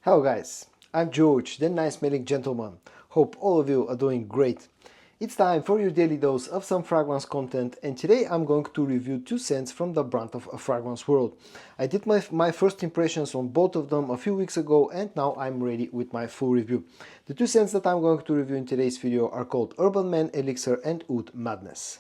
Hello guys, I'm George, the nice smelling gentleman. Hope all of you are doing great. It's time for your daily dose of some fragrance content, and today I'm going to review two scents from the brand of a fragrance world. I did my first impressions on both of them a few weeks ago, and now I'm ready with my full review. The two scents that I'm going to review in today's video are called Man Elixir and Oud Madness.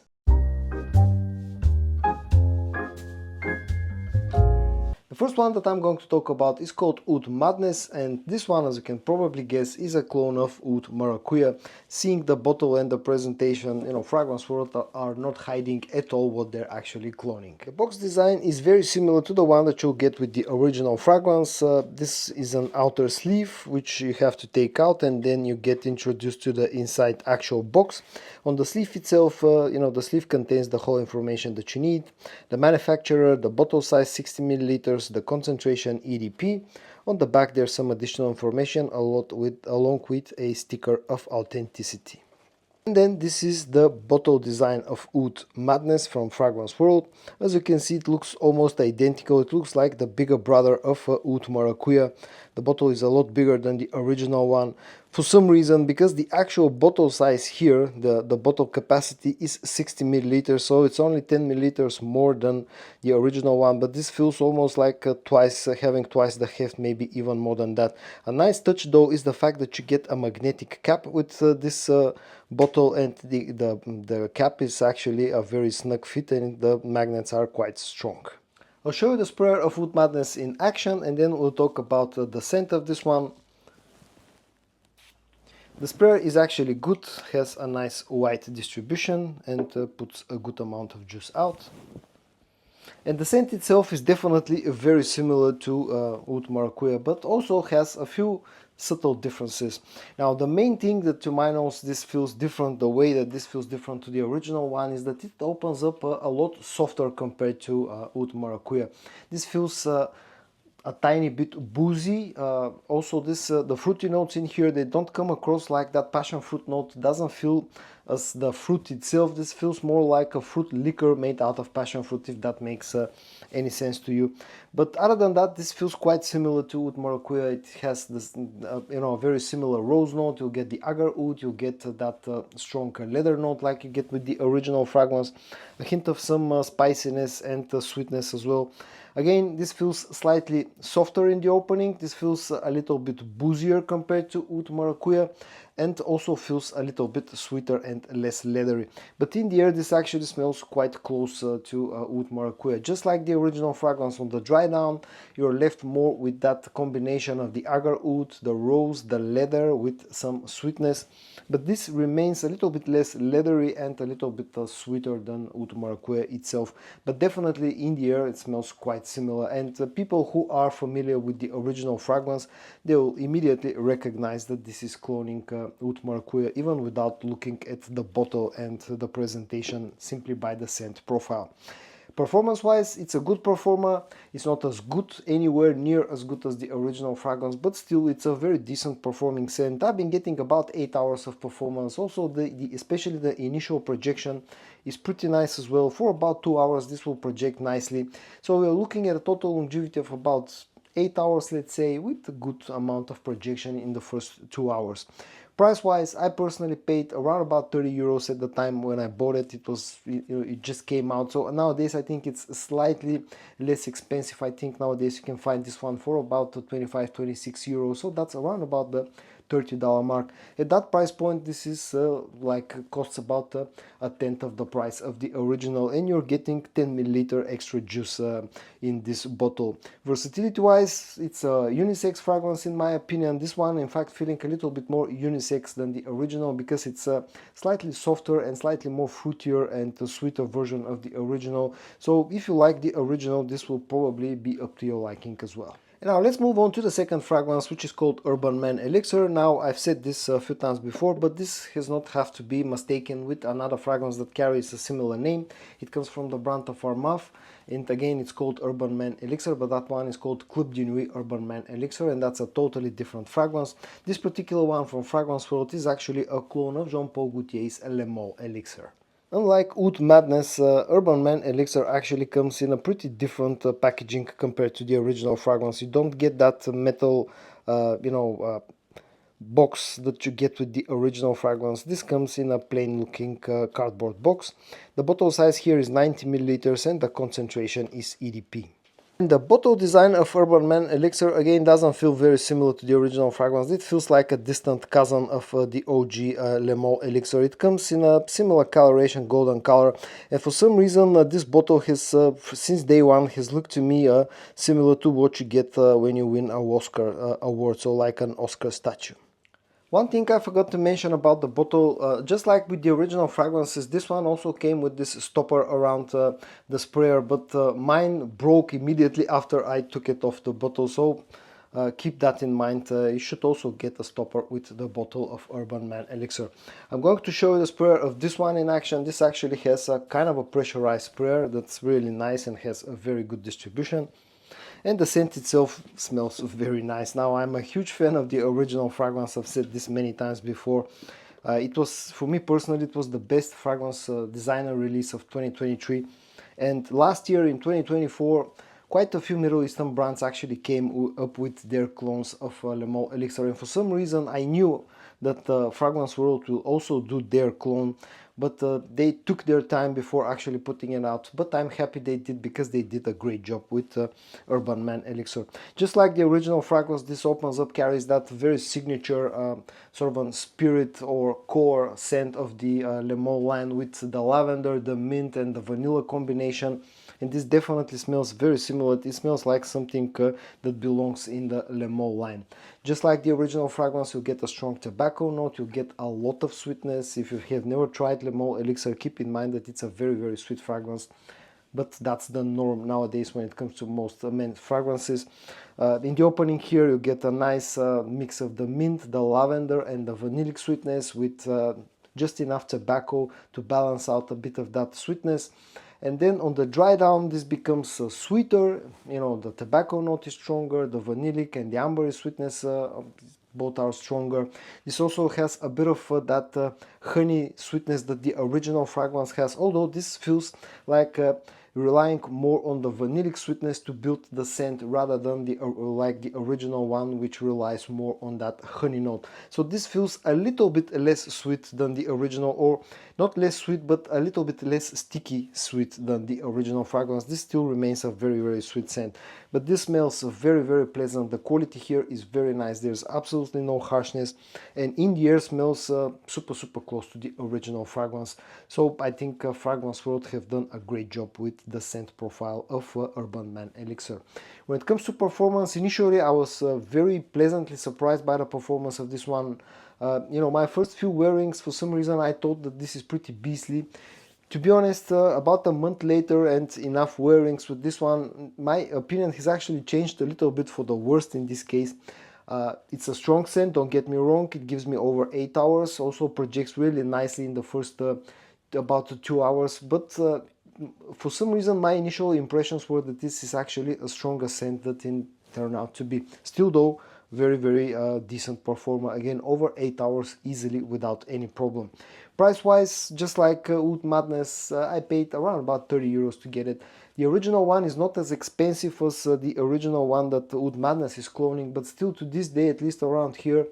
The first one that I'm going to talk about is called Oud Madness, and this one, as you can probably guess, is a clone of Oud Maracuja. Seeing the bottle and the presentation, Fragrance World are not hiding at all what they're actually cloning. The box design is very similar to the one that you'll get with the original fragrance. This is an outer sleeve which you have to take out, and then you get introduced to the inside actual box. On the sleeve itself, the sleeve contains the whole information that you need: the manufacturer, the bottle size 60 milliliters, the concentration EDP. On the back there's some additional information along with a sticker of authenticity. And then this is the bottle design of Oud Madness from Fragrance World. As you can see, it looks almost identical. It looks like the bigger brother of Oud Maracuja. The bottle is a lot bigger than the original one. For some reason, because the actual bottle size here, the bottle capacity is 60 milliliters, so it's only 10 milliliters more than the original one, but this feels almost like having twice the heft, maybe even more than that. A nice touch though is the fact that you get a magnetic cap with this bottle, and the cap is actually a very snug fit, and the magnets are quite strong. I'll show you the sprayer of Oud Madness in action, and then we'll talk about the scent of this one. The sprayer is actually good, has a nice white distribution, and puts a good amount of juice out. And the scent itself is definitely very similar to Oud Maracuja, but also has a few subtle differences. Now, the main thing that to my nose this feels different, the way that this feels different to the original one, is that it opens up a lot softer compared to Oud Maracuja. This feels a tiny bit boozy. Also, the fruity notes in here, they don't come across like that passion fruit note. It doesn't feel as the fruit itself. This feels more like a fruit liquor made out of passion fruit, if that makes any sense to you. But other than that, this feels quite similar to Oud Maracuja. It has this, a very similar rose note. You'll get the agar oud, you'll get that strong leather note like you get with the original fragrance. A hint of some spiciness and sweetness as well. Again, this feels slightly softer in the opening. This feels a little bit boozier compared to Oud Maracuja, and also feels a little bit sweeter and less leathery. But in the air, this actually smells quite close to Oud Maracuja. Just like the original fragrance, on the dry down, you're left more with that combination of the agar oud, the rose, the leather with some sweetness. But this remains a little bit less leathery and a little bit sweeter than Oud Maracuja itself. But definitely in the air, it smells quite similar. And people who are familiar with the original fragrance, they will immediately recognize that this is cloning Oud Maracuja, even without looking at the bottle and the presentation, simply by the scent profile. Performance wise, it's a good performer. It's not as good, anywhere near as good as the original fragrance, but still it's a very decent performing scent. I've been getting about 8 hours of performance. Also, especially the initial projection is pretty nice as well. For about 2 hours this will project nicely. So we're looking at a total longevity of about 8 hours, let's say, with a good amount of projection in the first 2 hours. Price wise, I personally paid around about 30 euros at the time when I bought it. It just came out. So nowadays I think it's slightly less expensive. I think nowadays you can find this one for about 25-26 euros. So that's around about the $30 mark. At that price point, this is costs about a tenth of the price of the original, and you're getting 10 milliliter extra juice in this bottle. Versatility wise, it's a unisex fragrance in my opinion. This one, in fact, feeling a little bit more unisex than the original, because it's a slightly softer and slightly more fruitier and a sweeter version of the original. So if you like the original, this will probably be up to your liking as well. And now let's move on to the second fragrance, which is called Man Elixir. Now, I've said this a few times before, but this does not have to be mistaken with another fragrance that carries a similar name. It comes from the brand of Armaf, and again it's called Man Elixir, but that one is called Club de Nuit Man Elixir, and that's a totally different fragrance. This particular one from Fragrance World is actually a clone of Jean-Paul Gaultier's Man Elixir. Unlike Oud Madness, Man Elixir actually comes in a pretty different packaging compared to the original fragrance. You don't get that metal box that you get with the original fragrance. This comes in a plain looking cardboard box. The bottle size here is 90 milliliters and the concentration is EDP. And the bottle design of Man Elixir again doesn't feel very similar to the original fragrance. It feels like a distant cousin of the OG Man Elixir. It comes in a similar coloration, golden color, and for some reason this bottle has, since day one, has looked to me similar to what you get when you win a Oscar award, so like an Oscar statue. One thing I forgot to mention about the bottle, just like with the original fragrances, this one also came with this stopper around the sprayer, but mine broke immediately after I took it off the bottle, so keep that in mind. You should also get a stopper with the bottle of Man Elixir. I'm going to show you the sprayer of this one in action. This actually has a kind of a pressurized sprayer that's really nice and has a very good distribution. And the scent itself smells very nice. Now, I'm a huge fan of the original fragrance. I've said this many times before. It was, for me personally, it was the best fragrance designer release of 2023. And last year in 2024, quite a few Middle Eastern brands actually came up with their clones of Man Elixir. And for some reason, I knew that the fragrance world will also do their clone, but they took their time before actually putting it out. But I'm happy they did, because they did a great job with Man Elixir. Just like the original fragrance, this opens up, carries that very signature sort of a spirit or core scent of the Le Mans line, with the lavender, the mint and the vanilla combination. And this definitely smells very similar. It smells like something that belongs in the Le Mans line. Just like the original fragrance, you'll get a strong tobacco note, you'll get a lot of sweetness. If you have never tried Le Mans Elixir, keep in mind that it's a very, very sweet fragrance. But that's the norm nowadays when it comes to most men's fragrances. In the opening here, you get a nice mix of the mint, the lavender and the vanillic sweetness, with just enough tobacco to balance out a bit of that sweetness. And then on the dry down, this becomes sweeter. The tobacco note is stronger, the vanillic and the ambery sweetness both are stronger. This also has a bit of that honey sweetness that the original fragrance has, although this feels like relying more on the vanillic sweetness to build the scent, rather than like the original one, which relies more on that honey note. So this feels a little bit less sweet than the original, or not less sweet, but a little bit less sticky sweet than the original fragrance. This still remains a very, very sweet scent, but this smells very, very pleasant. The quality here is very nice. There's absolutely no harshness, and in the air smells super, super close to the original fragrance. So I think Fragrance World have done a great job with the scent profile of Man Elixir. When it comes to performance, initially I was very pleasantly surprised by the performance of this one. My first few wearings, for some reason I thought that this is pretty beastly. To be honest, about a month later and enough wearings with this one, my opinion has actually changed a little bit for the worst in this case. It's a strong scent, don't get me wrong. It gives me over 8 hours, also projects really nicely in the first about 2 hours, but for some reason my initial impressions were that this is actually a stronger scent than it turned out to be. Still though, very, very decent performer. Again, over 8 hours easily without any problem. Price wise, just like Oud Madness, I paid around about 30 euros to get it. The original one is not as expensive as the original one that Oud Madness is cloning, but still to this day, at least around here,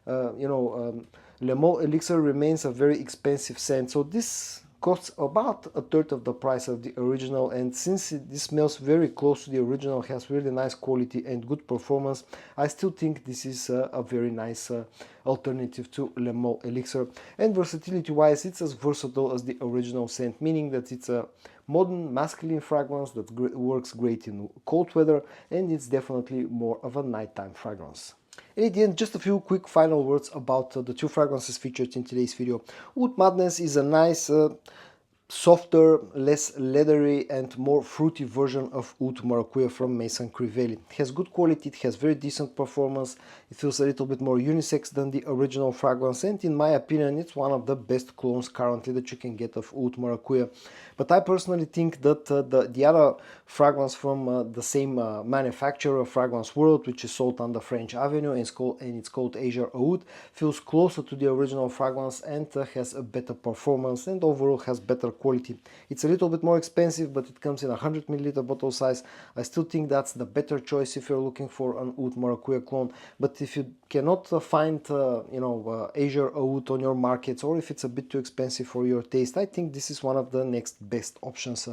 Le Mans Elixir remains a very expensive scent. So this costs about a third of the price of the original, and since this smells very close to the original, has really nice quality and good performance, I still think this is a very nice alternative to Le Mans Elixir. And versatility wise, it's as versatile as the original scent, meaning that it's a modern masculine fragrance that works great in cold weather, and it's definitely more of a nighttime fragrance. And at the end, just a few quick final words about the two fragrances featured in today's video. Oud Madness is a nice, softer, less leathery and more fruity version of Oud Maracuja from Maison Crivelli. It has good quality, it has very decent performance, it feels a little bit more unisex than the original fragrance, and in my opinion it's one of the best clones currently that you can get of Oud Maracuja. But I personally think that the other fragrance from the same manufacturer, Fragrance World, which is sold on the French Avenue and it's called Asia Oud, feels closer to the original fragrance and has a better performance and overall has better quality. It's a little bit more expensive, but it comes in a 100 milliliter bottle size. I still think that's the better choice if you're looking for an Oud Maracuja clone. But if you cannot find Asia Oud on your markets, or if it's a bit too expensive for your taste, I think this is one of the next best options.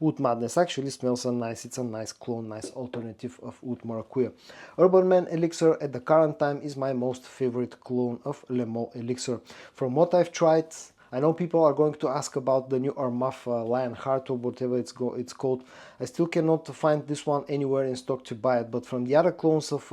Oud Madness actually smells nice. It's a nice clone, nice alternative of Oud Maracuja. Urban Man Elixir at the current time is my most favorite clone of Man Elixir. From what I've tried, I know people are going to ask about the new Armaf Lionheart or whatever it's called. I still cannot find this one anywhere in stock to buy it, but from the other clones of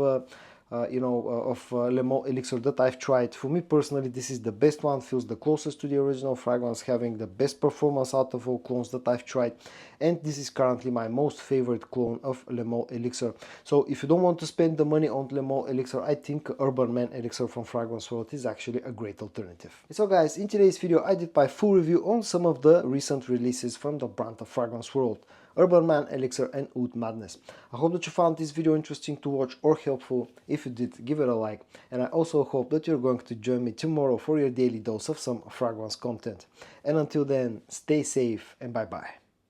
Man Elixir that I've tried, for me personally, this is the best one, feels the closest to the original fragrance, having the best performance out of all clones that I've tried, and this is currently my most favorite clone of Man Elixir. So if you don't want to spend the money on Man Elixir, I think Urban Man Elixir from Fragrance World is actually a great alternative. So guys, in today's video I did my full review on some of the recent releases from the brand of Fragrance World: Urban Man Elixir and Oud Madness. I hope that you found this video interesting to watch or helpful. If you did, give it a like, and I also hope that you're going to join me tomorrow for your daily dose of some fragrance content. And until then, stay safe and bye bye.